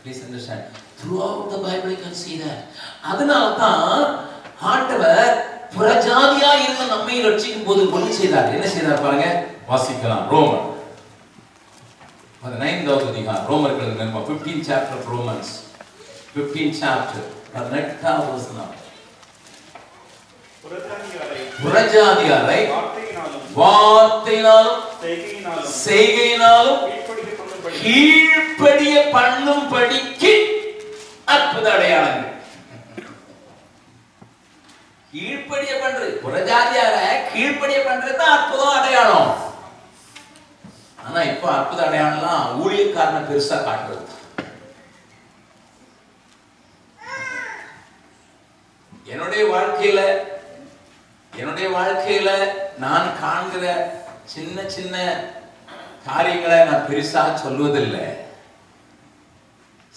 Please understand. Throughout the Bible you can see that. அதனால தான் ஆண்டவர் புறஜாதியா இருந்த நம்மை ரட்சிக்கும் போது ஒன்று செய்தார். என்ன செய்தார் பாருங்க, வாசிக்கலாம். ரோமர் 9வது அதிகாரம், ரோமர்கள் 15th chapter of Romans, 15th chapter, 18வது வசனம். புறஜாதியாரை வார்த்தையினாலும் செய்கையினாலும் கீழ்ப்படிய பண்ணும்படிக்கு அற்புத அடையாளங்கள். கீழ்ப்படிய பண்றது, புறஜாதியார கீழ்ப்படிய பண்றது அற்புதம் அடையாளம். ஆனா இப்ப அற்புத அடையாளம்லாம் ஊழியக்காரனை பெருசா காட்டுறது. என்னுடைய வாழ்க்கையில நான் காண்கிற சின்ன சின்ன காரியங்களை நான் பெருசா சொல்வதில்லை.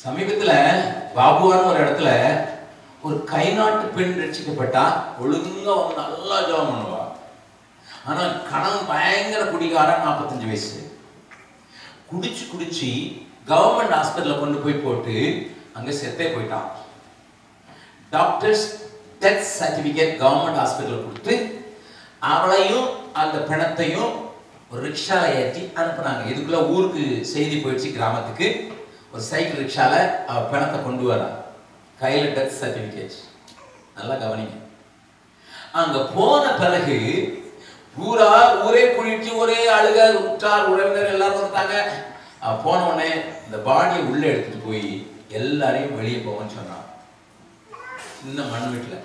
சமீபத்துல பாபுவான ஒரு இடத்துல ஒரு கை நாட்டு பெண் ரட்சிக்கப்பட்டா ஒழுங்கா வந்து நல்லா ஜெபம் பண்ணுவா. ஆனா கணவன் பயங்கர குடிகாரன், 45 வயசு, குடிச்சு கவர்மெண்ட் ஹாஸ்பிட்டல்ல கொண்டு போய் போட்டு அங்க செத்தே போயிட்டான். Doctors death certificate government hospital கொடுத்து அவளையும் அந்த பிணத்தையும் ஒரு ரிக்ஷால ஏற்றி அனுப்புனாங்க. இதுக்குள்ள ஊருக்கு செய்தி போயிடுச்சு, கிராமத்துக்கு. ஒரு சைக்கிள் ரிக்ஷால அவ பிணத்தை கொண்டு வரா, கையில டெத் சர்டிபிகேட். நல்லா கவனிங்க. அங்க போன பிறகு ஊரே குளிச்சு ஒரே அழுக, உற்றார் உறவினர் எல்லாரும் வந்துட்டாங்க. போன உடனே இந்த பாடியை உள்ள எடுத்துட்டு போய் எல்லாரையும் வெளியே போகணும்னு சொன்னான். சின்ன மண் வீட்டுல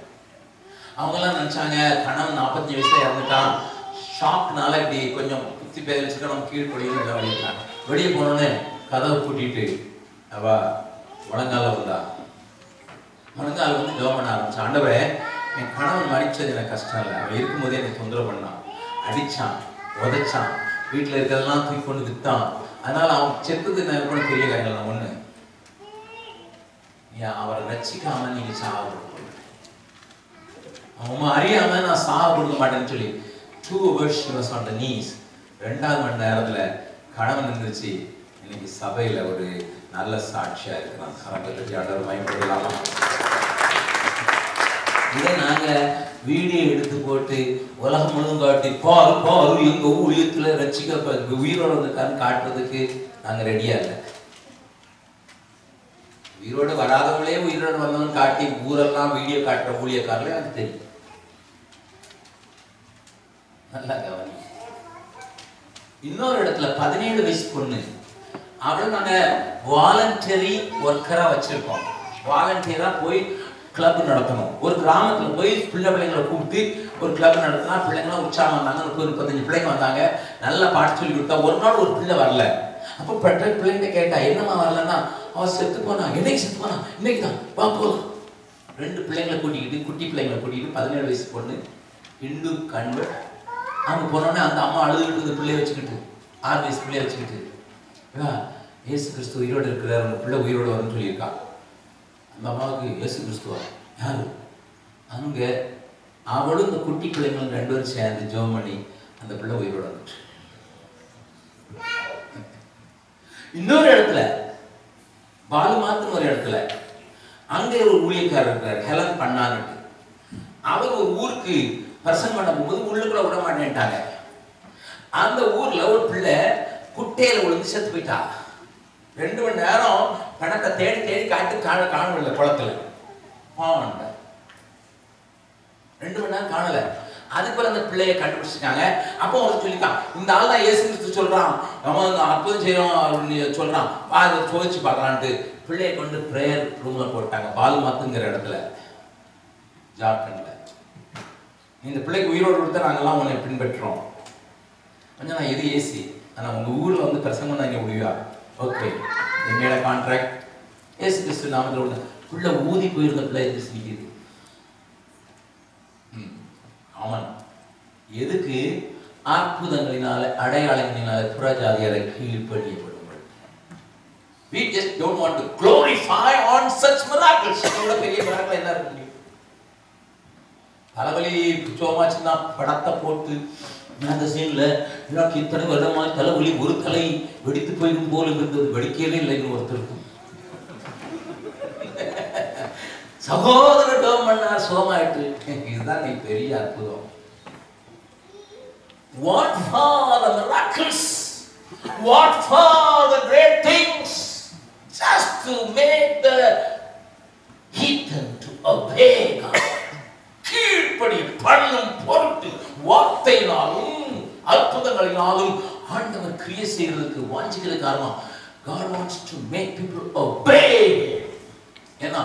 அவங்க எல்லாம் நினைச்சாங்க கணவன் 45 வயசுல இறந்துட்டான், ஷாக்னால இப்படி கொஞ்சம் குத்தி பேரிச்சுட்டு நம்ம கீழ்படியும் வெளியிட்டாங்க. வெளியே போனோடனே கதவை கூட்டிட்டு அவ முழங்கால வந்தா. முழங்கால வந்து ஜெபம் பண்ண ஆரம்பிச்சான். ஆண்டவரே, என் கணவன் மறிச்சது எனக்கு கஷ்டம் இல்லை, அவன் இருக்கும்போதே எனக்கு தொந்தரவு பண்ணான், அடிச்சான், உதைச்சான், வீட்டுல இருக்கிறதெல்லாம் தூக்கி கொண்டு வித்தான். அதனால அவன் செத்துது நான் கூட பெரிய காரியங்கள் ஒண்ணு, அவரை ரட்சிக்காம நீங்க சாவ கொடுக்க, அவன் அறியாம நான் சாவ கொடுக்க மாட்டேன்னு சொல்லி 2 hours she was on the knees. 2வது மணி நேரத்துல கணவன் இருந்துச்சு. இன்னைக்கு சபையில ஒரு நல்ல சாட்சியா இருக்கிறான். கரங்களை ஆண்டவர் மகிமைப்படலாமா? இதை நாங்க வீடியோ எடுத்து போட்டு உலகம் முழுவதும் காட்டி பாரு எங்க ஊழியத்துல ரட்சிக்க உயிரோட இருக்கான்னு காட்டுறதுக்கு நாங்க ரெடியா இல்லை. உயிரோடு வராதவங்களே உயிரோடு வந்தவங்க காட்டி ஊரெல்லாம் வீடியோ காட்டுற ஊழியக்காரர்களே எனக்கு தெரியும். நல்லா கவனி. இன்னொரு இடத்துல 17 வயசு பொண்ணு, அவளை நாங்க வாலண்டரி ஒர்க்கரா வச்சிருக்கோம். வாலண்டியரா போய் கிளப் நடத்தணும். ஒரு கிராமத்துல போய் பிள்ளைங்களை கூப்பிட்டு ஒரு கிளப் நடத்தினா பிள்ளைங்களாம் உற்சாகம் வந்தாங்க. 35 பிள்ளைங்க வந்தாங்க. நல்லா பாட்டு சொல்லி கொடுத்தா. ஒரு நாள் ஒரு பிள்ளை வரல. அப்போ பெற்ற பிள்ளைங்க கேட்டா என்னமா வரலன்னா, அவ செத்து போனா. என்னைக்கு செத்து போனா? இன்னைக்கு தான், வா போதும். 2 பிள்ளைங்களை கூட்டிக்கிட்டு, குட்டி பிள்ளைங்களை கூட்டிக்கிட்டு, 17 வயசு பொண்ணு, இந்து கன்வெர்ட். அவங்க போனோடனே அந்த அம்மா அழுதுகிட்டு இந்த பிள்ளைய வச்சுக்கிட்டு, 6 வயசு பிள்ளைய வச்சுக்கிட்டு, இயேசு கிறிஸ்து உயிரோடு இருக்கிறார், அந்த பிள்ளை உயிரோடு வரும்னு சொல்லியிருக்கா. அந்த அம்மாவுக்கு இயேசு கிறிஸ்துவா யாரு? அங்க அவளும் இந்த குட்டி பிள்ளைங்களும் 2 பேரும் சேர்ந்து ஜெபம் பண்ணி அந்த பிள்ளை உயிரோடு வந்துச்சு. இன்னொரு இடத்துல பாலு மாத்திரம் ஒரு இடத்துல அங்க ஒரு ஊழியக்காரர் இருக்கிறார், ஹெலன் பண்ணான்னு. அவர் ஒரு ஊருக்கு பிரசங்கம் பண்ண போகும்போது உள்ளுக்குள்ள விட மாட்டேன்ட்டாங்க. அந்த ஊர்ல ஒரு பிள்ளை குட்டையில விழுந்து செத்து போயிட்டா. 2 மணி நேரம் பணத்தை தேடி தேடி காட்டு காணவில்லை குளத்துல. 2 மணி நேரம் காணல. அதுக்குள்ள அந்த பிள்ளைய கண்டுபிடிச்சிட்டாங்க. அப்போ அவர் சொல்லிட்டான், இந்த ஆள் தான் இயேசு கிறிஸ்து சொல்றான், அவன் அற்புதம் செய்யறான் சொல்றான், அதை சோதிச்சு பார்க்கலான்ட்டு பிள்ளைய கொண்டு பிரேயர் ரூம்ல போட்டாங்க. பால்மாத்துங்கிற இடத்துல, ஜார்க்கண்ட்ல. இந்த பிள்ளைக்கு உயிரோடு கொடுத்தா நாங்கெல்லாம் உன்னை பின்பற்றுறோம். கொஞ்சம் நான் எது ஏசி, ஆனா உங்க ஊர்ல வந்து பிரசங்கம் தான் இங்க முடிவா? ஓகே, மேல கான்ட்ராக்ட். இயேசு கிறிஸ்து நாமத்துல உள்ள பிள்ளை ஊதி போயிருந்த பிள்ளை எது நிற்கிது? ஆமாம். எதுக்கு? அற்புதங்களினால அடையாளங்களினால புறஜாதியாரை கீழ்ப்படியப்படுங்கள். We just don't want to glorify on such miracles. இதோட பெரிய மிராக்கிள் என்ன இருக்கு? தலைவலி சோமாச்சுன்னா படத்தை போட்டு அந்த சீன்ல எனக்கு இத்தனை வருடமா தலைவலி, ஒரு தலை வெடித்து போயிடும் போல இருந்தது, வெடிக்கவே இல்லைன்னு ஒருத்தருக்கு. சகோதரர் ஜெபம் பண்ணார், சுகமாயிட்டு. இதுதான் நீ பெரிய அற்புதம். What for the miracles? What for the great things? Just to make the heathen to obey God. கீழ்ப்படி பண்ணும் பொருட்டு வார்த்தையினாலும் அற்புதங்களினாலும் ஆண்டவர் கிரியை செய்யறதுக்கு வாஞ்சிக்கிறது காரணம். God wants to make people obey. ஏன்னா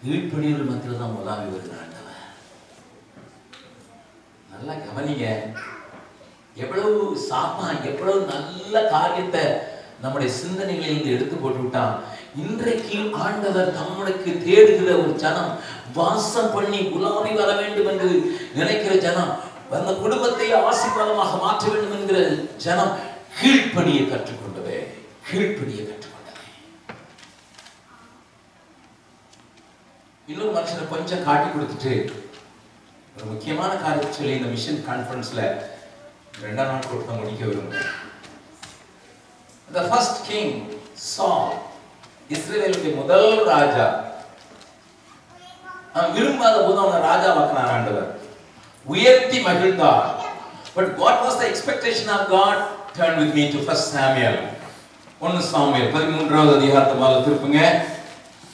கீழ்ப்படிகள் மத்தியில் தான் உலாவி வருகிறார் ஆண்டவர். நல்லா கவனிங்க. எவ்வளவு சாத்தான் எவ்வளவு நல்ல காரியத்தை நம்முடைய சிந்தனைகளிலிருந்து எடுத்து போட்டு விட்டான். இன்றைக்கு ஆண்டவர் தம்முடைய தேடுகிற ஒரு ஜனம், வாசம் பண்ணி உலாவி வர வேண்டும் என்று நினைக்கிற ஜனம், அந்த குடும்பத்தை ஆசீர்வாதமாக மாற்ற வேண்டும் என்கிற ஜனம் கீழ்ப்படியை கற்றுக்கொண்டவே, கீழ்ப்படியை கற்றுக்கொண்டவே. இன்னொரு மனுஷனை கொஞ்சம் காட்டி கொடுத்துட்டு ஒரு முக்கியமான காரியத்தை சொல்லி இந்த மிஷன் கான்ஃபரன்ஸ்ல 2 நாள் கொடுத்த முடிக்க விரும்புகிறேன். The first king Saul, இஸ்ரவேலுடைய முதல் ராஜா, அவன் விரும்பாத போது அவனை ராஜாவாக்கினார் ஆண்டவர், உயர்த்தி மகிழ்ந்தார். But what was the expectation of God? Turn with me to 1 Samuel. 1 Samuel 13வது அதிகாரத்தை மேல திருப்புங்க.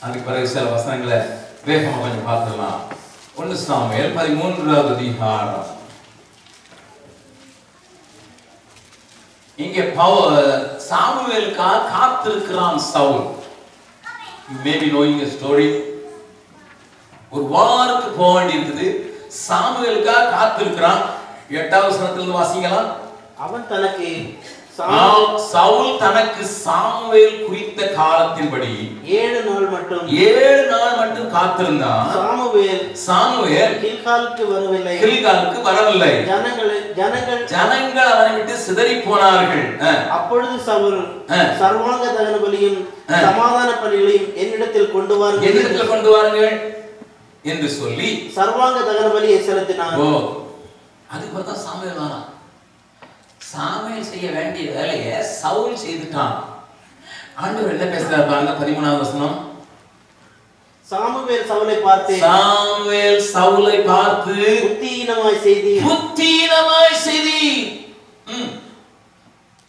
அதுக்கு பிறகு சில வசனங்களை வேகமா கொஞ்சம் பார்த்துடலாம். 1 சாமுவேல் 13வது அதிகாரம். இங்கே சாமுவேலுக்காக காத்திருக்கிறான் Saul. You may be knowing a story. ஒரு வாருக்கு போக வேண்டியிருக்குது. சாமுவேலுக்காக காத்திருக்கிறான். 8வது வசனத்திலிருந்து வாசிக்கலாம். அவன் தனக்கு சவுல் தனக்கு சாமுவேல் குறித்த காலத்தின்படி 7 நாள் மட்டும் காத்திருந்தான். சாமுவேல் கில்காலுக்கு வரவில்லை. ஜனங்கள் அவனை விட்டு சிதறி போனார்கள். அப்பொழுது சவுல் சர்வாங்க தகன பலியும் சமாதான பலிகளையும் என்னிடத்தில் கொண்டு வாருங்கள் என்று சொல்லி சர்வாங்க தகன பலியை செலுத்தினார். அதுக்கு தான் சாமுவேல் வரான். சாமுவேல் செய்ய வேண்டிய வேலையை சவுல் செய்துட்டான். ஆண்டவர் என்ன பேசுறார் பாருங்க, 13வது வசனம். சாமுவேல் சவுலை பார்த்து புத்தியீனமாய் செய்தி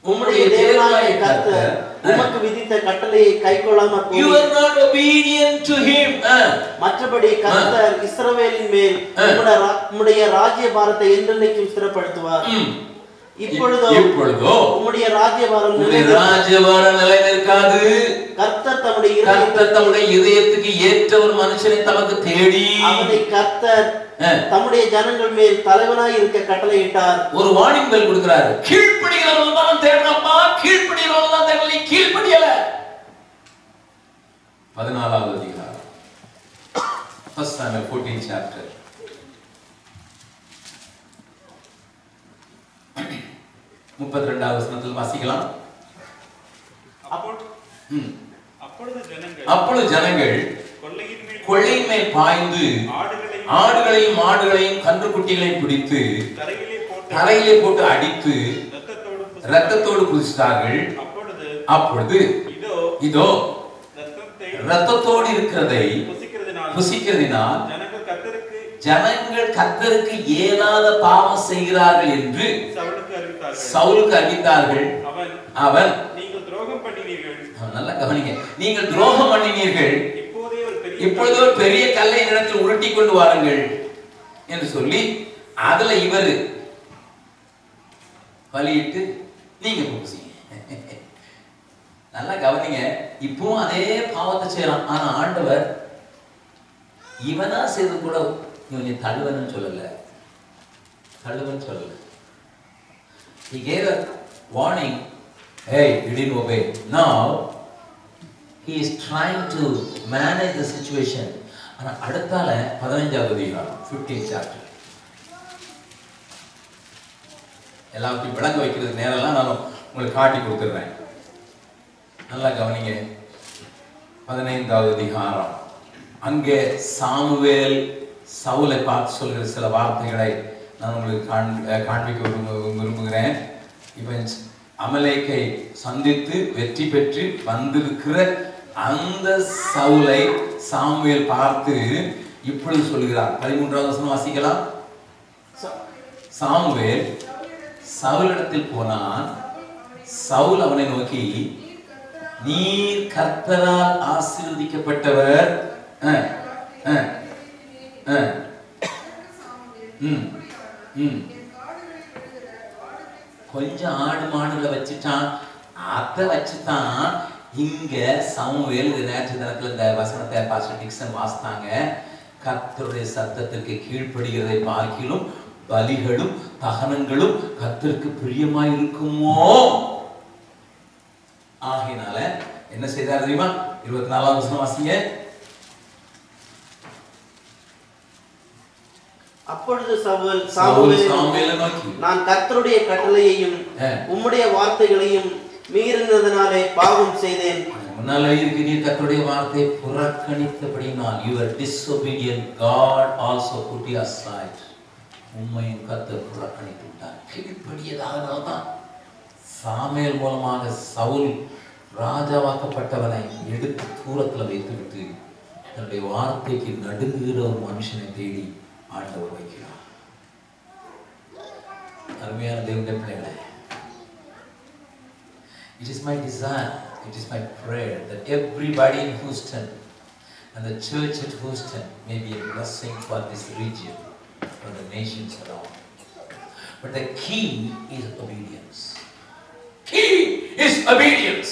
உம்முடைய தேவனாகிய கர்த்தர் உமக்கு விதித்த கட்டளையை கைக்கொள்ளாமல் போய் you are not obedient to him. மற்றபடி கர்த்தர் இஸ்ரவேலின் மேல் உம்முடைய ராஜ்யபாரத்தை என்றென்றைக்கும் ஸ்திரப்படுத்துவார். இப்பொழுதோ உம்முடைய ராஜ்யபாரம் நிலைநிற்காது. கர்த்தர் தம்முடைய இதயத்துக்கு ஏற்ற ஒரு மனுஷனை தமக்கு தேடி அவனை கர்த்தர் தம்முடைய ஜனங்கள் மேல் தலைவனாய் இருக்க கட்டளையிட்டார். ஒரு வார்னிங் பெல் கொடுக்கிறாரு. கீழ்ப்படிகிறவங்க தான் தேடணும்ப்பா, கீழ்ப்படிகிறவங்க தான் தேடல, நீ கீழ்ப்படியல. 14வது அதிகாரம் 1 Samuel 14 chapter. 32வது வசனத்தில் வாசிக்கலாம். அப்பொழுது ஜனங்கள் கொள்ளையின் மேல் பாய்ந்து ஆடுகளையும் மாடுகளையும் கன்றுக்குட்டிகளையும் பிடித்து தரையிலே போட்டு அடித்து இரத்தத்தோடு புதிச்சிட்டார்கள். அப்பொழுது இதோ இரத்தத்தோடு இருக்கிறதை புசிக்கிறதினால் ஜனங்கள் கர்த்தருக்கு இயலாத பாவம் செய்கிறார்கள் என்று சவுலுக்கு அறிவித்தார்கள். அவன் நல்லா கவனிங்க, நீங்கள் துரோகம் பண்ணினீர்கள், இப்பொழுது ஒரு பெரிய கல்லை இடத்தில் உருட்டி கொண்டு வாருங்கள் என்று சொல்லி அதுல இவர் பலியிட்டு நீங்க பூசிங்க. நல்லா கவனிங்க, இப்பவும் அதே பாவத்தை செய்யறான். ஆனா ஆண்டவர் இவனா செய்து கூட இவனை தள்ளுவன்னு சொல்லல. He gave a warning. Hey, you didn't obey. Now he is trying to manage the situation. ஆனா அடுத்தால 15வது அதிகாரம் 15th chapter. எல்லாத்தையும் விளங்க வைக்கிறது நேரம்லாம் நான் உங்களுக்கு காட்டி கொடுத்துடுறேன். நல்லா கவனிங்க. 15வது அதிகாரம். அங்கே சாமுவேல் சவுலை பார்த்து சொல்கிற சில வார்த்தைகளை நான் உங்களுக்கு காண்பிக்க விரும்புகிறேன். இவன் அமலேக்கை சந்தித்து வெற்றி பெற்று வந்திருக்கிற அந்த சவுலை சாமுவேல் பார்த்து இப்பொழுது சொல்கிறார். 13வது வசனம் வாசிக்கலாம். சாமுவேல் சவுலிடத்தில் போனான். சவுல் அவனை நோக்கி, நீர் கர்த்தரால் ஆசீர்வதிக்கப்பட்டவர், கொஞ்சம் ஆடு மாடுகளை வச்சுட்டான். அதை வச்சுதான் இங்க சாமுவேல் நேற்று தினத்துல இந்த வசனத்தை பாஸ்டர் டிக்சன் வாசித்தாங்க. கர்த்தருடைய சத்தத்திற்கு கீழ்ப்படுகிறதை பார்க்கிலும் பலிகளும் தகனங்களும் கர்த்தருக்கு பிரியமாய் இருக்குமோ. ஆகையினால என்ன செய்தார் தெரியுமா? 24வது வசனம் வாசிங்க. அப்பொழுது சாமுவேல் நோக்கி, நான் கர்த்தருடைய கட்டளையையும் உம்முடைய வார்த்தைகளையும் மீறினதினாலே பாவம் செய்தேன். முன்னாலே இருக்கு, நீ கர்த்தருடைய வார்த்தையை புறக்கணித்தபடியினால் you were disobedient. God also put you aside. உம்மையும் கர்த்தர் புறக்கணித்து விட்டார். கீழ்ப்படியதாகதான் சாமுவேல் மூலமாக சவுல் ராஜாவாக்கப்பட்டவனை எடுத்து தூரத்தில் வைத்துவிட்டு தன்னுடைய வார்த்தைக்கு நடுங்குகிற ஒரு மனுஷனை தேடி ஆண்டவர் வைக்கிறார். அருமையான தேவனுடைய பிள்ளைகளே, it is my desire, it is my prayer that everybody in Houston and the church at Houston may be a blessing for this region, for the nations around. But the key is obedience. Key is obedience.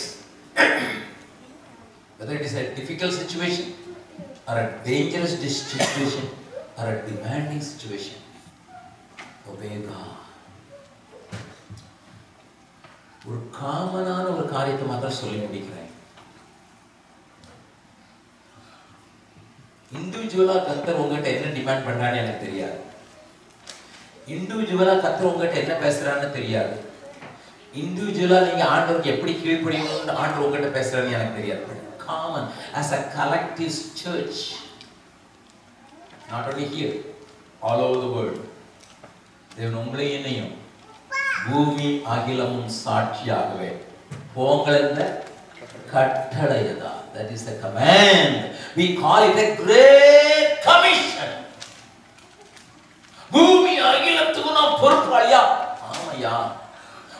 Whether it is a difficult situation or a dangerous situation or a demanding situation, obey God. ஒரு காமனான ஒரு காரியத்தை மாத்திரம் சொல்லி முடிக்கிறேன். இண்டிவிஜுவலா கர்த்தர் உங்ககிட்ட என்ன டிமாண்ட் பண்றான்னு எனக்கு தெரியாது. இண்டிவிஜுவலா கர்த்தர் உங்ககிட்ட என்ன பேசுறான்னு தெரியாது. இண்டிவிஜுவலா நீங்க ஆண்டவருக்கு எப்படி கீழ்ப்படியணும்னு ஆண்டவர் உங்ககிட்ட பேசுறான்னு எனக்கு தெரியாது. Common as a collective church, not only here, all over the world, தேவன் உங்களை என்னையும் பூமி அகிலமும் சாட்சியாகவே போங்கள் என்ற கட்டளையதா. That is the command. We call it a great commission. பூமி அகிலத்துக்கு நான் பொறுப்பாளியா? ஆமையா.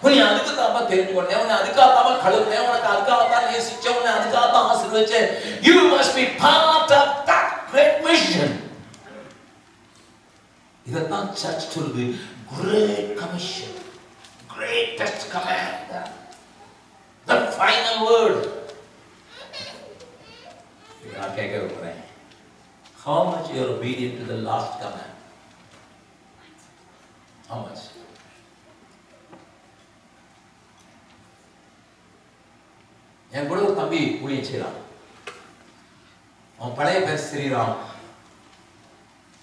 உன்னை அதுக்கு தான் தெரிந்து கொண்டேன், உன்னை அதுக்காக தான் கழுவுனேன், உனக்கு அதுக்காக தான் நேசிச்சேன், உன்னை அதுக்காக தான் ஆசீர்வதிச்சேன். You must be part of that great mission. இதைத்தான் சர்ச் சொல்லுது, great commission, greatest command, the final word. நான் கேட்க விரும்புகிறேன், how much you are obedient to the last command? How much? என் கூட ஒரு தம்பி ஊழியம் செய்யறான். அவன் பழைய பேர் ஸ்ரீராம்,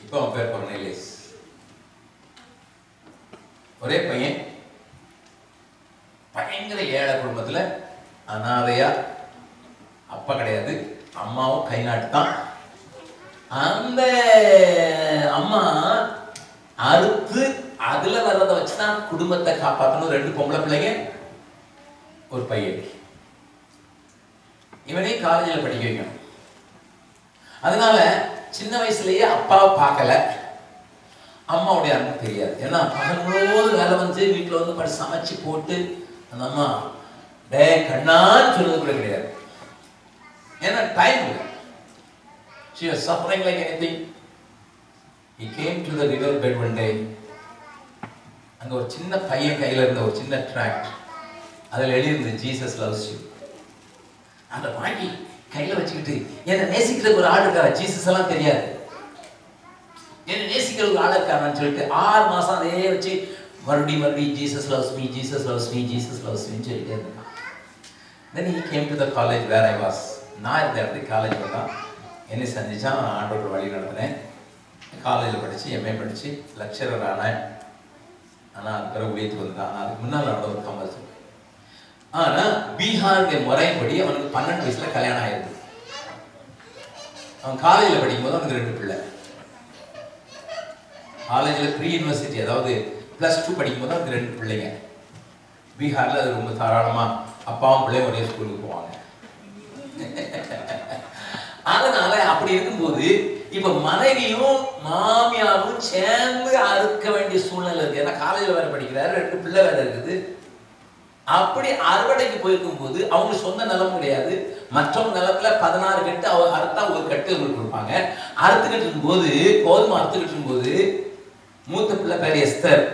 இப்ப அவன் பேர் கொர்னேலியஸ். ஒரே பையன், பயங்கர ஏழை குடும்பத்துல, அனாதையா, அப்பா கிடையாது, அம்மாவும் கை நாட்டு தான். அந்த அம்மா அறுத்து அதுல வர்றத வச்சுதான் குடும்பத்தை காப்பாற்றணும். 2 பொம்பளை பிள்ளைங்க, ஒரு பையன். இவனே காலேஜில் படிக்க வைக்கணும். அதனால சின்ன வயசுலயே அப்பாவை பார்க்கல, அம்மாவுடைய அன்பு தெரியாது. ஏன்னா பகலோடு வேலை வந்து வீட்டில் வந்து சமைச்சு போட்டு அந்த அம்மா டே கண்ணான்னு சொன்னது கூட கிடையாது. ஏன்னா டைம் இல்லை. She was suffering like anything. He came to the river bed one day. அங்க ஒரு சின்ன பையன் கையில இருந்த ஒரு சின்ன ட்ராக்ட், அதில் எழுதியிருந்தது ஜீசஸ் லவ்ஸ் யூ. அதை வாங்கி கையில வச்சுக்கிட்டு, என்ன நேசிக்கிற ஒரு ஆள் இருக்காரா, ஜீசஸ் எல்லாம் தெரியாது, என்ன நேசிக்கிற ஒரு ஆள் இருக்காரான்னு சொல்லிட்டு 6 மாசம் அதே வச்சு மறுபடியும் Jesus loves me, Jesus loves me, Jesus loves மீன்னு சொல்லிட்டே இருந்தான். Then he came to the college where I was. நான் இருந்த இடத்துக்கு காலேஜ் வந்தான், என்னை சந்திச்சான். ஆண்டோட வழி நடத்தினேன். காலேஜில் படித்து எம்ஏ படித்து லெக்சரர் ஆனேன். ஆனால் அது பிறகு ஊழியத்துக்கு வந்துட்டான். அதுக்கு முன்னால் நடந்த ஒரு கம்பல்சரி. ஆனால் பீகாருடைய முறைப்படி அவனுக்கு 12 வயசுல கல்யாணம் ஆயிடுது. அவன் காலேஜில் படிக்கும்போது அவனுக்கு 2 பிள்ளை. காலேஜில் ப்ரீ யூனிவர்சிட்டி, அதாவது +2 படிக்கும்போது அவனுக்கு 2 பிள்ளைங்க. பீகாரில் அது ரொம்ப தாராளமாக அப்பாவும் பிள்ளையும் ஒரே ஸ்கூலுக்கு போவாங்க. அப்படி இருக்கும்போது இப்ப மனைவியும் மாமியாரும் சேர்ந்து அறுக்க வேண்டிய சூழ்நிலை இருக்கு. ஏன்னா காலேஜில் வேற படிக்கிறாரு, 2 பிள்ளை வேற இருக்குது. அப்படி அறுவடைக்கு போயிருக்கும் போது அவங்க சொந்த நிலம் கிடையாது, மற்றவங்க நிலத்துல 16 கட்டு அவங்க அறுத்தா ஒரு கட்டு அவங்களுக்கு கொடுப்பாங்க. அறுத்துக்கிட்டு இருக்கும்போது, கோதுமை அறுத்துக்கிட்டு இருக்கும்போது மூத்த பிள்ளை பேர் எஸ்தர்,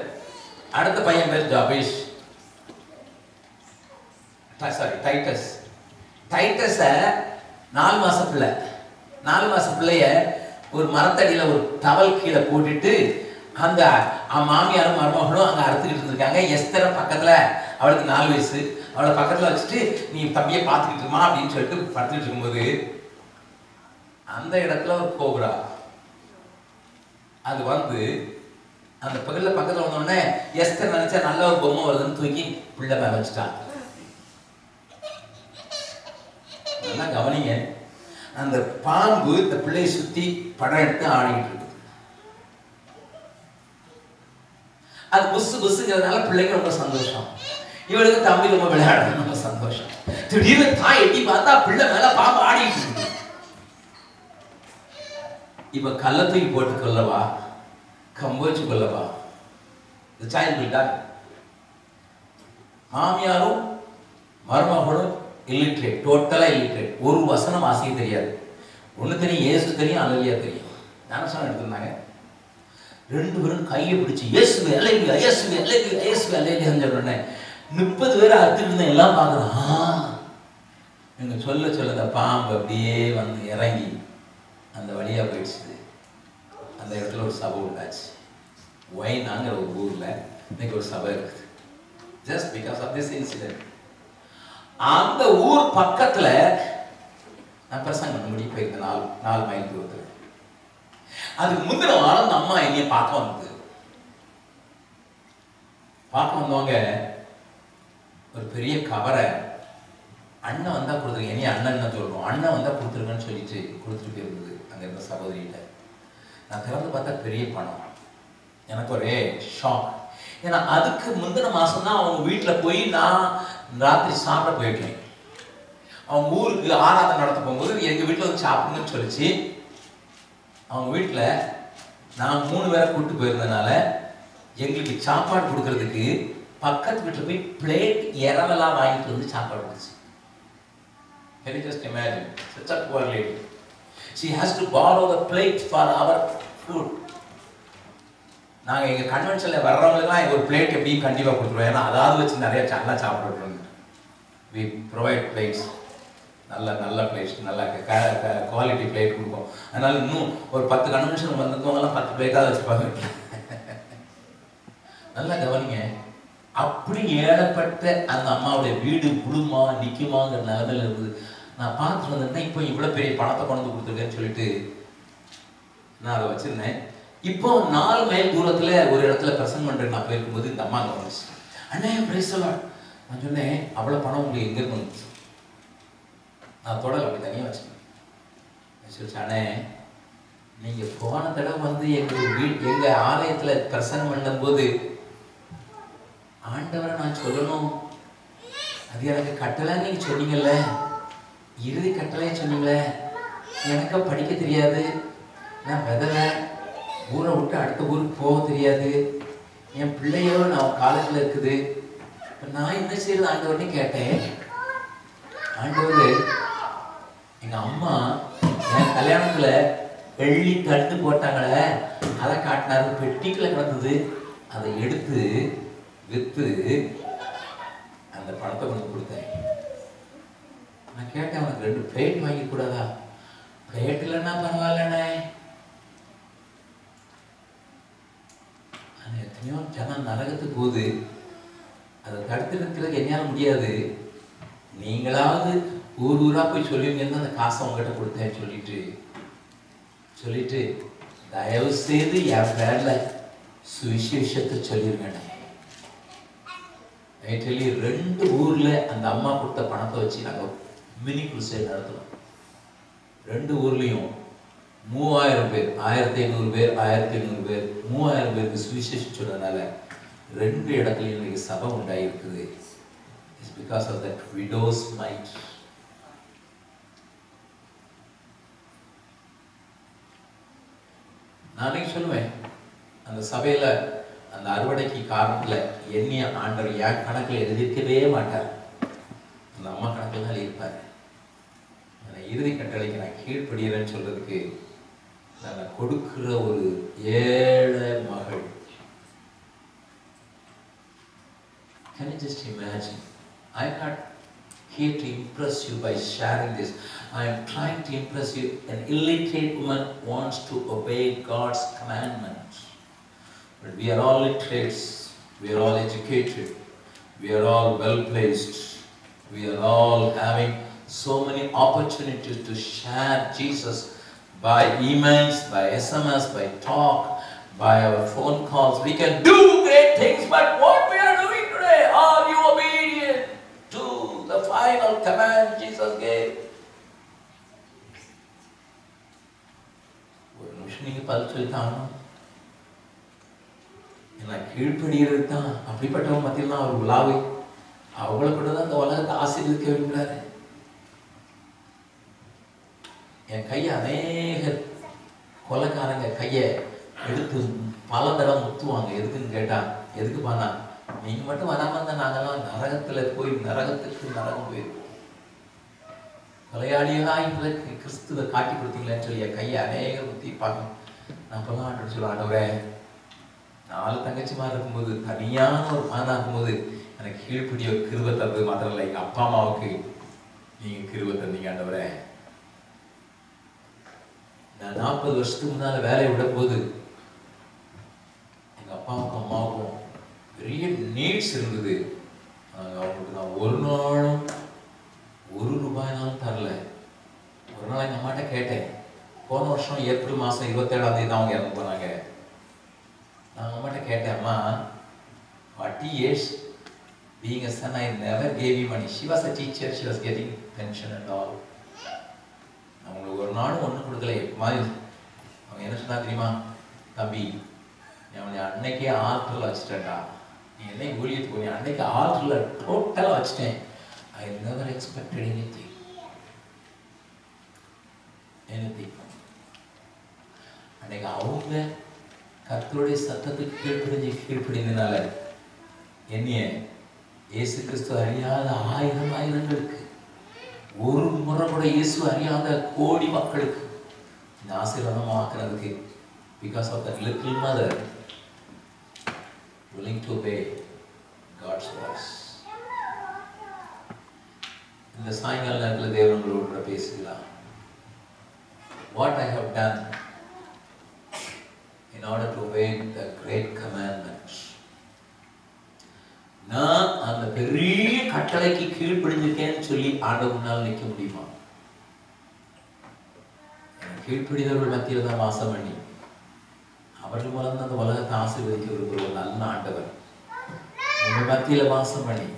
அடுத்த பையன் பேர் ஜாபேஷ், டைட்டஸ். டைட்டஸ 4 மாச பிள்ளை, 4 மாச பிள்ளைய ஒரு மரத்தடியில ஒரு டவல் கீழே போட்டுட்டு அந்த மாமியாரும் மருமகளும் அங்க அறுத்துக்கிட்டு இருந்திருக்காங்க. எஸ்தர பக்கத்துல, அவளுக்கு 4 வயசு, அவளை பக்கத்துல வச்சுட்டு நீ தம்பியை பார்த்துக்கிட்டு இருமா அப்படின்னு சொல்லிட்டு படுத்துக்கிட்டு இருக்கும்போது அந்த இடத்துல ஒரு கோபுரா அது வந்து அந்த பக்கத்துல வந்தோடனே எஸ்தர் நினைச்சா நல்ல ஒரு பொம்மை வருதுன்னு தூக்கி பிள்ளை மேல வச்சுட்டான். நல்லா கவனிங்க, அந்த பாம்பு இந்த பிள்ளையை சுத்தி படம் எடுத்து ஆடிக்கிட்டு இருக்கு. அது புசு புசுங்கிறதுனால பிள்ளைக்கு ரொம்ப சந்தோஷம், இவளுக்கு தம்பி ரொம்ப விளையாடுறது ரொம்ப சந்தோஷம். திடீர்னு தான் எட்டி பார்த்தா பிள்ளை மேல பாம்பு ஆடிட்டு இருக்கு. இப்ப கள்ளத்தூக்கி போட்டு கொல்லவா, கம்பு வச்சு கொல்லவா? The child will die. மாமியாரும் மருமகளும் இல்லிட்ரேட், டோட்டலா இல்லிட்ரேட், ஒரு வசனம் வாசிக்க தெரியாது. ஒண்ணு தெரியும், இயேசு தெரியும், அல்லேலூயா தெரியும். ஞானஸ்நானம் எடுத்திருந்தாங்க. 2 பேரும் கையை பிடிச்சி இயேசுவே அல்லேலூயா, இயேசுவே அல்லேலூயா, இயேசுவே அல்லேலூயான்னு சொல்றேனே 30 பேர் அறுத்துட்டு இருந்த எல்லாம் பார்க்குறான். எங்க சொல்ல அந்த பாம்பு அப்படியே வந்து இறங்கி அந்த வழியா போயிடுச்சு. அந்த இடத்துல ஒரு சபை உண்டாச்சு. ஒய்னாங்கிற ஒரு ஊர்ல இன்னைக்கு ஒரு சபை இருக்குது. Just because of this incident. அந்த ஊர் பக்கத்துல நான் பிரசங்கம் பண்ண முடியும் போயிருந்தேன், 4 மைல் தூரத்துல. அதுக்கு முந்தின வாரம் அந்த அம்மா என்னைய பார்க்க வந்தது. பார்க்க வந்தவங்க ஒரு பெரிய கவரை அண்ணன் வந்தா கொடுத்துருங்க, என்னைய அண்ணன் தான் சொல்றோம், அண்ணன் வந்தா கொடுத்துருங்கன்னு சொல்லிட்டு கொடுத்துட்டு போயிருந்தது அங்க இருந்த சகோதரியிட்ட. நான் திறந்து பார்த்தா பெரிய பணம். எனக்கு ஒரே ஷாக். ஏன்னா அதுக்கு முந்தின மாசம் தான் அவங்க வீட்டுல போய் நான் ராத்திரி சாப்பிட போயிருக்கேன். அவங்க ஊருக்கு ஆராதனை நடத்த போகும்போது எங்க வீட்டுல வந்து சாப்பிடுங்கன்னு சொல்லிச்சு. அவங்க வீட்டுல நான் 3 பேரை கூப்பிட்டு போயிருந்ததுனால எங்களுக்கு சாப்பாடு கொடுக்கறதுக்கு பக்கத்து வீட்டுல போய் பிளேட் இறவெல்லாம் வாங்கிட்டு வந்து சாப்பாடு கொடுத்துச்சு. Can you just imagine? Such a poor lady. She has to borrow the plate for our food. நாங்க எங்க கன்வென்ஷன்ல வர்றவங்களுக்குலாம் ஒரு பிளேட் எப்படியும் கண்டிப்பா கொடுத்துருவோம். ஏன்னா அதாவது வச்சு நிறைய நல்லா சாப்பிடுறோம். We provide plates. நல்ல பிளேட்ஸ், நல்ல குவாலிட்டி பிளேட் கொடுப்போம். அதனால இன்னும் ஒரு 10 கன்வென்ஷன் வந்தவங்கலாம் 10 பிளேட்டாக வச்சுப்பாங்க. நல்லா கவனிங்க, அப்படி ஏழப்பட்ட அந்த அம்மாவுடைய வீடு விழுமா நிற்குமாங்கிற நிலைமையில இருந்தது. நான் பார்த்துட்டு வந்திருந்தேன். இப்போ இவ்வளோ பெரிய பணத்தை கொண்டு வந்து கொடுத்துருக்கேன்னு சொல்லிட்டு நான் அதை வச்சிருந்தேன். இப்போ 4 மைல் தூரத்துல ஒரு இடத்துல பிரசங்கம் பண்றேன். நான் போயிருக்கும்போது இந்த அம்மா அங்கே வந்துச்சு. அண்ணே பிரைஸ் எல்லாம். நான் சொன்னேன், அவ்வளோ பணம் உங்களுக்கு எங்க இருந்து வந்துச்சு? நான் தொடர் அப்படி தனியாக வச்சுக்கேன். அண்ணே, நீங்க போன தடவை வந்து எங்க ஆலயத்துல பிரசங்கம் பண்ணும்போது ஆண்டவரை நான் சொல்லணும், அது எனக்கு கட்டளைன்னு நீங்க சொன்னீங்கல்ல, இறுதி கட்டளையை சொன்னீங்களே, எனக்கு படிக்க தெரியாது, நான் விதவை, ஊரை விட்டு அடுத்த ஊருக்கு போக தெரியாது, என் பிள்ளையோ நான் காலேஜில் இருக்குது, நான் என்ன செய்யறது ஆண்டவர்னு கேட்டேன். ஆண்டவர் எங்க அம்மா என் கல்யாணத்துல வெள்ளி தட்டு போட்டாங்களே அதை காட்டினாரு, பெட்டிக்குள்ள கிடந்தது, அதை எடுத்து வித்து அந்த பணத்தை கொண்டு கொடுத்தேன். நான் கேட்டேன், அவனுக்கு 2 பிளேட் வாங்கி கூடாதா? பிளேட் இல்லைன்னா பரவாயில்லண்ணே. எத்தனையோ ஜனம் நரகத்துக்கு போகுது, அதை தடுத்து நிறுத்துறதுக்கு என்னால் முடியாது, நீங்களாவது ஊர் ஊரா போய் சொல்லுவீங்கன்னு அந்த காசை உங்ககிட்ட கொடுத்தேன்னு சொல்லிட்டு தயவு செய்து என் பேர்ல சுவிசேஷத்தை சொல்லிருங்க. 2 ஊர்ல அந்த அம்மா கொடுத்த பணத்தை வச்சு நாங்க மினி குருசேட் நடத்தணும். 2 ஊர்லயும் 3000 பேர், 1500 பேர், 1500 பேர், 3000 பேருக்கு சுவிசேஷம் சொன்னதுனால 2 இடத்துலயும் இன்னைக்கு சபை உண்டாயிருக்குது. It's because of that widow's mite. நானே சொல்லுவேன், அந்த சபையில அந்த அறுவடைக்கு காரணத்துல எண்ணிய ஆண்டவர் என் கணக்கில் எழுதியிருக்கவே மாட்டார். அந்த அம்மா கணக்கில் தான் எழுதியிருப்பார். நான் இறுதி கட்டளைக்கு நான் கீழ்ப்படுகிறேன்னு சொல்றதுக்கு நான் கொடுக்கிற ஒரு ஏழை மகள். Can you just imagine? I'm not here to impress you by sharing this. I am trying to impress you. An illiterate woman wants to obey God's commandments. But we are all literates. We are all educated. We are all well placed. We are all having so many opportunities to share Jesus by emails, by SMS, by talk, by our phone calls. We can do great things, but what we are doing today? Are you obedient to the final command Jesus gave? ஒரு நிமிஷம் நீங்க பதில் சொல்லித்தான் என்ன கீழ்ப்படுகிறது தான். அப்படிப்பட்டவங்க மத்தியில் தான் அவர் உலாவை அவங்கள கூட தான் இந்த உலகத்தை ஆசீர்வதிக்க விரும்புகிறாரு. என் கையை அநேக கொலைக்காரங்க கையை எடுத்து பல தடவை முத்துவாங்க. எதுக்குன்னு கேட்டா, எதுக்கு பானா, நீங்க மட்டும் வராம இருந்தா நாங்கெல்லாம் நரகத்துல போய் நரகம் போயிருக்கோம். கொலையாளியா எங்களுக்கு கிறிஸ்துவை காட்டி கொடுத்தீங்களேன்னு சொல்லி என் கையை அநேக முத்தி பார்க்கணும். நான் அப்பெல்லாம் ஆண்டு சொல்லுவேன், ஆண்டவரே 4 தங்கச்சிமார் இருக்கும்போது தனியான ஒரு பானா இருக்கும்போது எனக்கு கீழ்ப்படிய கிருபை தந்தது மாத்திரம் இல்லை, எங்க அப்பா அம்மாவுக்கு நீங்க கிருபை தந்தீங்க ஆண்டவரே. நான் 40 வருஷத்துக்கு முன்னால வேலையை விட போது எங்க அப்பாவுக்கும் அம்மாவுக்கும் பெரிய நீட்ஸ் இருந்தது. அவங்களுக்கு நான் ஒரு நாளும் ₹1 தரல. ஒரு நாள் எங்க அம்மாட்ட கேட்டேன். போன வருஷம் ஏப்ரல் மாசம் 27ஆம் தேதி தான் அவங்க இறந்து போனாங்க. நான் அம்மாட்ட கேட்டேன், அம்மா 40 years being a son, I never gave you money. She was a teacher, she was getting pension and all. அவங்களுக்கு ஒரு நாளும் ஒன்றும் கொடுக்கல. மாதிரி அவங்க என்ன சொன்னா தெரியுமா, தம்பி அவனை அன்னைக்கே ஆல்டரில் வச்சுட்டேன்டா, நீ என்னை ஊழியத்துக்கு போய் அன்னைக்கு ஆல்டரில் டோட்டலாக வச்சுட்டேன். I never expected anything. அன்னைக்கு அவங்க கர்த்தருடைய சத்தத்துக்கு கீழ்ப்படிந்தனால என்னைய இயேசு கிறிஸ்து அறியாத ஆயிரங்களுக்கு, ஒரு முறை கூட இயேசு அறியாத கோடி மக்களுக்கு இந்த ஆசீர்வாதமாக்குறதுக்கு, because of that little mother willing to obey God's voice. இந்த சாயங்கால நேரத்தில் தேவனங்களோட பேசுகிறார். What I have done in order to obey the great commandments. நான் அந்த பெரிய கட்டளைக்கு கீழ்ப்படிஞ்சிருக்கேன்னு சொல்லி ஆண்டவர் முன்னால் நிற்க முடியுமா? கீழ்ப்படிதவர்கள் மத்தியில் தான் வாசம் பண்ணி அவர்கள் மூலம் அந்த உலகத்தை ஆசீர்வதிக்க விரும்புகிற ஒரு நல்ல ஆண்டவர் உங்க மத்தியில வாசம் பண்ணி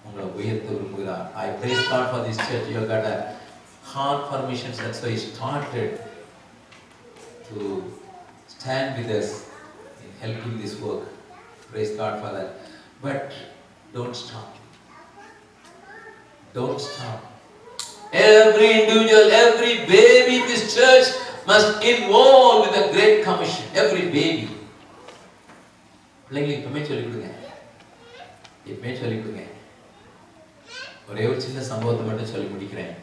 உங்களை உயர்த்த விரும்புகிறார். I praise God for this church. You have got a heart for missions. That's why He started to stand with us in helping this work. Praise God for that. But don't stop. Don't stop. Every individual, every baby in this church must involve with the Great Commission. Every baby. பிள்ளைங்களுக்கு இப்பவுமே சொல்லிக் கொடுங்க, இப்பவுமே சொல்லிக் கொடுங்க. ஒரே ஒரு சின்ன சம்பவத்தை மட்டும் சொல்லி முடிக்கிறேன்.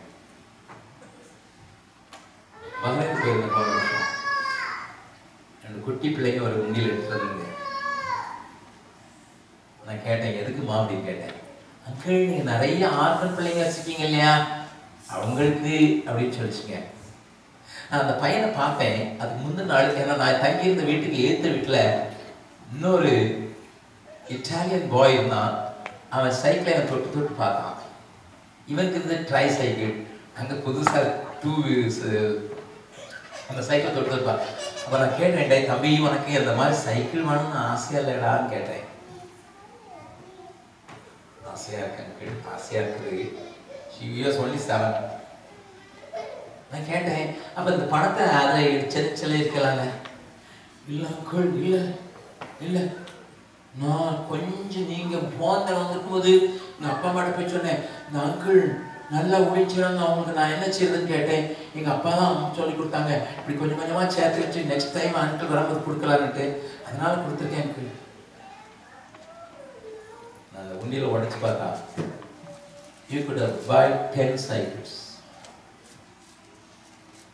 பஹ்ரைன் போயிருந்த போன வருஷம் 2 குட்டி பிள்ளைங்க ஒரு உண்டியில் எடுத்துருந்துங்க. நான் கேட்டேன், எதுக்குமா அப்படின்னு கேட்டேன். அங்கிள் நீங்க நிறைய ஆர்ஃபன் பிள்ளைங்க வச்சுக்கீங்க இல்லையா, அவங்களுக்கு அப்படின்னு சொல்லிச்சுங்க. நான் அந்த பையனை பார்த்தேன். அதுக்கு முந்தின நாள், ஏன்னா நான் தங்கியிருந்த வீட்டுக்கு ஏற்ற வீட்டில் இன்னொரு இட்டாலியன் பாய் இருந்தான். அவன் சைக்கிளை அவன் தொட்டு பார்த்தான். இவனுக்கு இருந்து ட்ரை சைக்கிள், அங்கே புதுசாக 2 wheels, அந்த சைக்கிள் தொட்டு பார்த்தான். அப்போ நான் கேட்டேன், தம்பி உனக்கு அந்த மாதிரி சைக்கிள் வேணும்னு ஆசையா இல்லைடான்னு கேட்டேன். ஆசையா இருக்கேன், ஆசையா இருக்குது. She was only 7. நான் கேட்டேன், அப்ப இந்த பணத்தை அதை செல்ல இருக்கலாம்ல? இல்ல அங்கிள், இல்ல இல்ல, நான் கொஞ்சம் நீங்க போன வந்திருக்கும் போது நான் அப்பா அம்மாட்ட போய் சொன்னேன், இந்த அங்கிள் நல்லா ஊழிச்சிருந்தாங்க. அவங்களுக்கு நான் என்ன செய்யறதுன்னு கேட்டேன். எங்க அப்பா தான் சொல்லி கொடுத்தாங்க, இப்படி கொஞ்சம் கொஞ்சமா சேர்த்து வச்சு நெக்ஸ்ட் டைம் அன்ட்டு வரும்போது கொடுக்கலான்ட்டு, அதனால கொடுத்துருக்கேன். எனக்கு நான் உண்டியில உடைச்சு பார்த்தா you could have buy 10 cycles.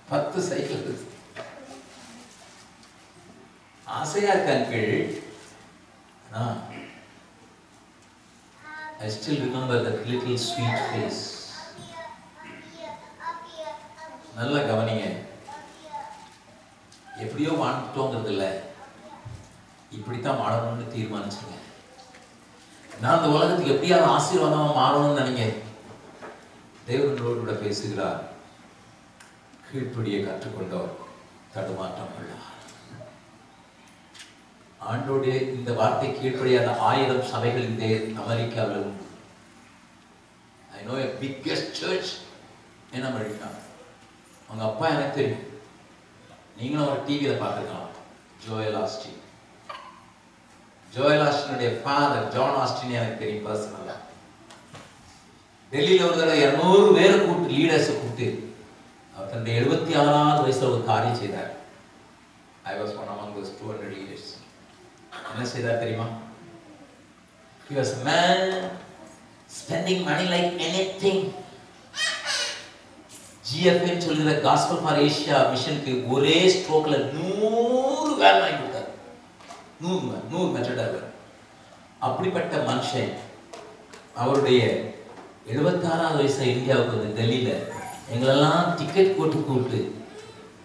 10 cycle. ஆசையா இருக்காங்க. I still remember that little sweet face. நல்லா கவனிங்க. எப்படியோ வாழ்ந்துட்டோங்கிறது இல்லை, இப்படித்தான் வாழணும்னு தீர்மானிச்சுங்க. நான் அந்த உலகத்துக்கு எப்படியாவது ஆசீர்வாதமா மாறணும்னு நினைங்க. தேவனோடு கூட பேசுகிறார். கீழ்ப்படியை கற்றுக்கொண்டோர் தடுமாற்றம் கொள்ளார். ஆண்டோடைய இந்த வார்த்தை கீழ்ப்படியாத 1000 சபைகள் இந்த அமெரிக்காவில் உண்டு. I know a biggest church in America. அவங்க அப்பா எனக்கு தெரியும், நீங்களும் ஒரு டிவியில பார்த்துருக்கலாம். Joel Osteen. ஜோயல் ஆஸ்டினுடைய ஃபாதர் ஜான் ஆஸ்டின் எனக்கு தெரியும் பர்சனலா. டெல்லியில் ஒரு தடவை 200 பேரை கூப்பிட்டு, லீடர்ஸை கூப்பிட்டு அவர் தன்னுடைய 76வது வயசுல ஒரு காரியம் செய்தார். I was one among those 200 leaders. என்ன செய்தார் தெரியுமா? He was a man spending money like anything. GFN சொல்லுற Gospel for Asia மிஷனுக்கு ஒரே ஸ்ட்ரோக்ல 100 வேன் வாங்கி கொடுத்தார். 100 மெத்தட். அப்படிப்பட்ட மனுஷன் அவருடைய 76வது வயசுல இந்தியாவுக்கு வந்து டெல்லியில எங்களெல்லாம் டிக்கெட் போட்டு கூப்பிட்டு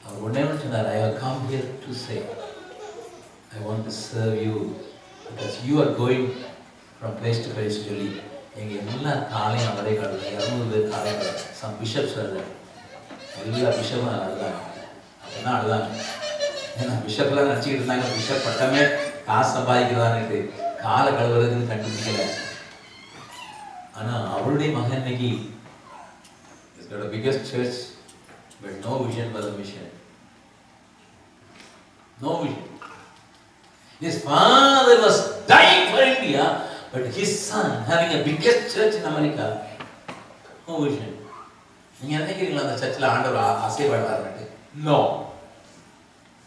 அவர் உடனே சொன்னார், I have come here to say I want to serve you because you are going from place to place சொல்லி எங்க எல்லா காலையும் அவரே கடவுள் 200 பேர் காலையும் some bishops வருது. எல்லா பிஷப்பும் அழுதாங்க. அப்படின்னா அழுதாங்க. ஏன்னா பிஷப்லாம் நினச்சிக்கிட்டு இருந்தாங்க பிஷப் பட்டமே காசு சம்பாதிக்கிறதான்னு, காலை கழுவுறதுன்னு கண்டுபிடிக்கல. ஆனா அவருடைய மகன் இன்னைக்கு is got a biggest church but no vision for the mission. No vision. His father was dying for India, but his son having a biggest church in America, no vision. நீங்க நினைக்கிறீங்களா அந்த சர்ச்சில் ஆண்டவர் அசைவாடுவார்னு? No.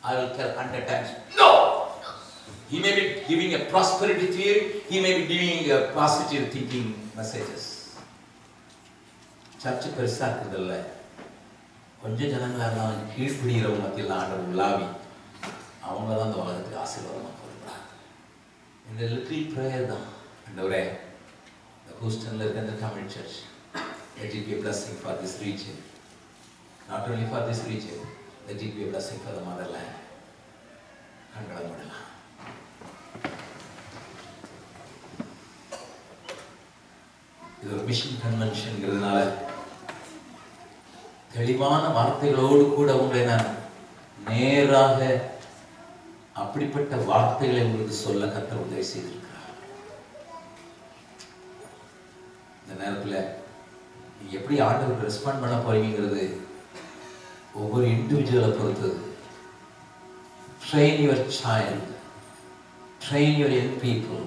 I will tell 100 times no. He may be giving a prosperity theory, he may be giving a positive thinking messages. Church பெருசா இருக்குதில்ல, கொஞ்சம் ஜனங்களா இருந்தாலும் கீழ்ப்பிடிகிறவங்க மத்தியில் ஆண்டவர் உலாவி அவங்க தான் அந்த உலகத்துக்கு ஆசீர்வாதமாக கொடுக்குறாங்க. இந்த லிட்டில் ப்ரேயர் தான், ஆண்டவரே இந்த ஹூஸ்டன்ல இருக்க இந்த Tamil church, let it be a blessing for this region, not only for this region, let it be a blessing for the motherland. கண்களை மூடலாம். இது ஒரு மிஷன் கன்வென்ஷன்ங்கிறதுனால தெளிவான வார்த்தைகளோடு கூட உங்களை நான் நேராக அப்படிப்பட்ட வார்த்தைகளை உங்களுக்கு சொல்ல கர்த்தர் உதவி செய்திருக்கிறார். இந்த நேரத்தில் நீங்க எப்படி ஆண்டவருக்கு ரெஸ்பாண்ட் பண்ண போறீங்கிறது ஒவ்வொரு இண்டிவிஜுவலை பொறுத்தது. Train your child, train your young people,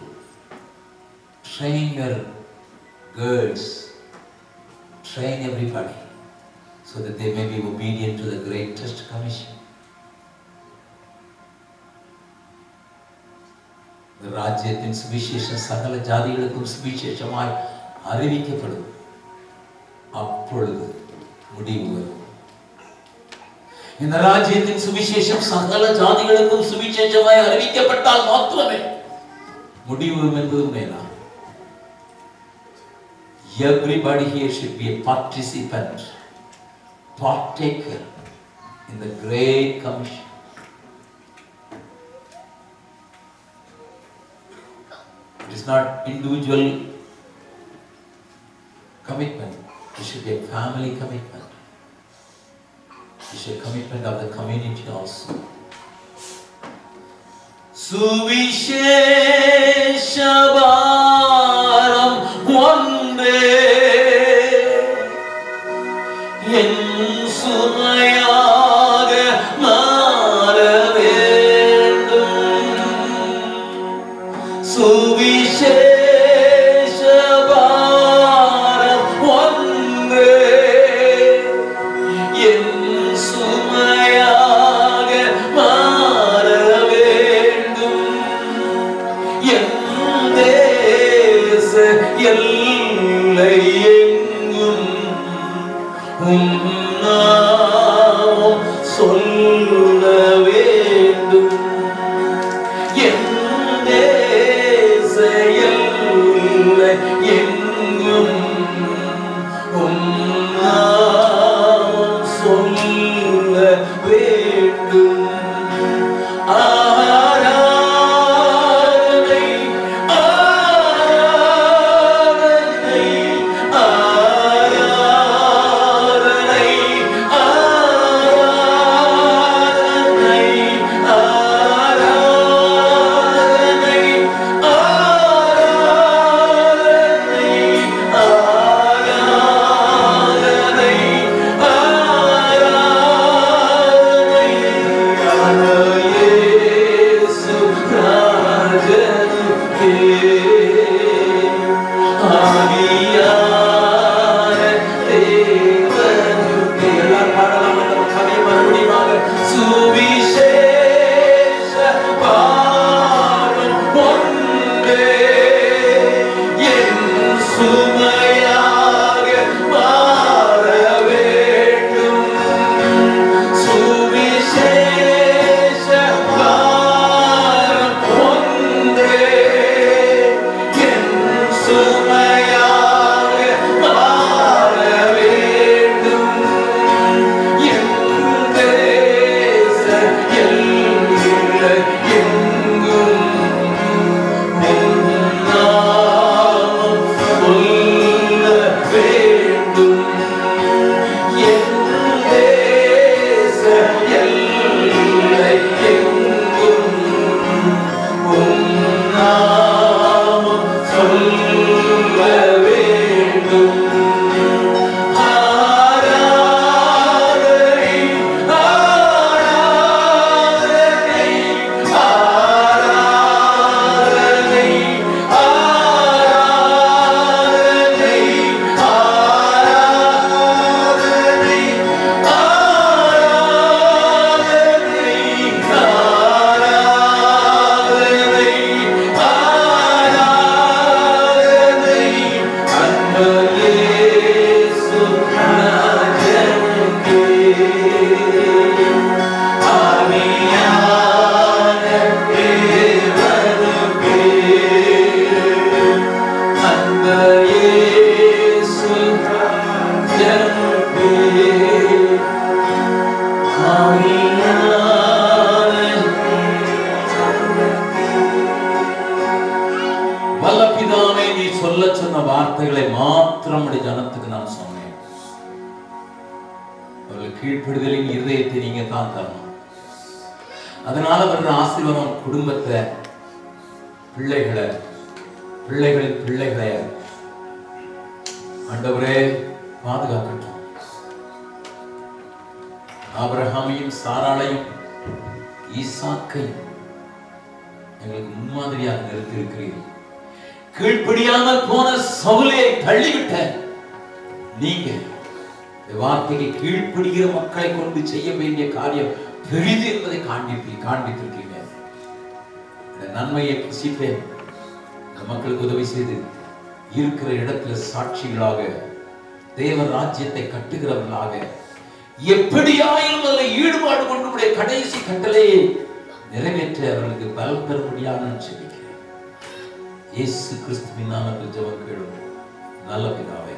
train your girls, train everybody so that they may be obedient to the greatest commission. The ராஜ்யத்தின் சுவிசேஷம் சகல ஜாதிகளுக்கும் சுவிசேஷமாய் அறிவிக்கப்படும். அப்பொழுது முடிவு வரும். இந்த ராஜ்யத்தின் சுவிசேஷம் சகல ஜாதிகளுக்கும் சுவிசேஷமாய் அறிவிக்கப்பட்டால் மாத்திரமே முடிவு வரும் என்பது உண்மைதான். Everybody here should be a participant, partaker in the great commission. It is not individual commitment. It should be a family commitment. It should be a commitment of the community also. Suvisheshabaram vande en sunayaga mara vendum. Suvisheshabaram vande நாமம் சொல்ல வேண்டும் செயல் எங்கும் நாமம் சொல்ல வேண்டும் ஆராதனை ஆராதனை ஆராதனை ஆராதனை ஆராதனை வார்த்தைகளை மாத்திரம் ஜனத்துக்கு நான் சொன்னேன். அவர்கள் கீழ்ப்படுதலின் இருதயத்தை நீங்க தான் தரணும். அதனால வர்ற ஆசீர்வாதம் குடும்பத்தை, பிள்ளைகளை, பிள்ளைகளின் பிள்ளைகளை ஆண்டவரே பாதுகாக்கட்டும். ஆபிரகாமையும் சாராளையும் ஈசாக்கையும் எங்களுக்கு முன்மாதிரியாக நிறுத்தி இருக்கிறீர்கள். கீழ்ப்படியாமல் போன சவுலை தள்ளிவிட்ட நீங்க வார்த்தைக்கு கீழ்ப்படுகிற மக்களை கொண்டு செய்ய வேண்டிய காரியம் பெரிது என்பதை காண்பித்திருக்கீங்க. நன்மையை புசிப்பேன், இந்த மக்களுக்கு உதவி செய்து இருக்கிற இடத்துல சாட்சிகளாக தேவ ராஜ்யத்தை கட்டுகிறவர்களாக எப்படியாயும் அதில் ஈடுபாடு கொண்டு கடைசி கட்டளையை நிறைவேற்ற அவர்களுக்கு பலம் பெறும்படியாக நான் ஜெபிக்கிறேன். இயேசு கிறிஸ்துவின் நாமத்தில் ஜெபம் கேளும் நல்ல பிதாவே.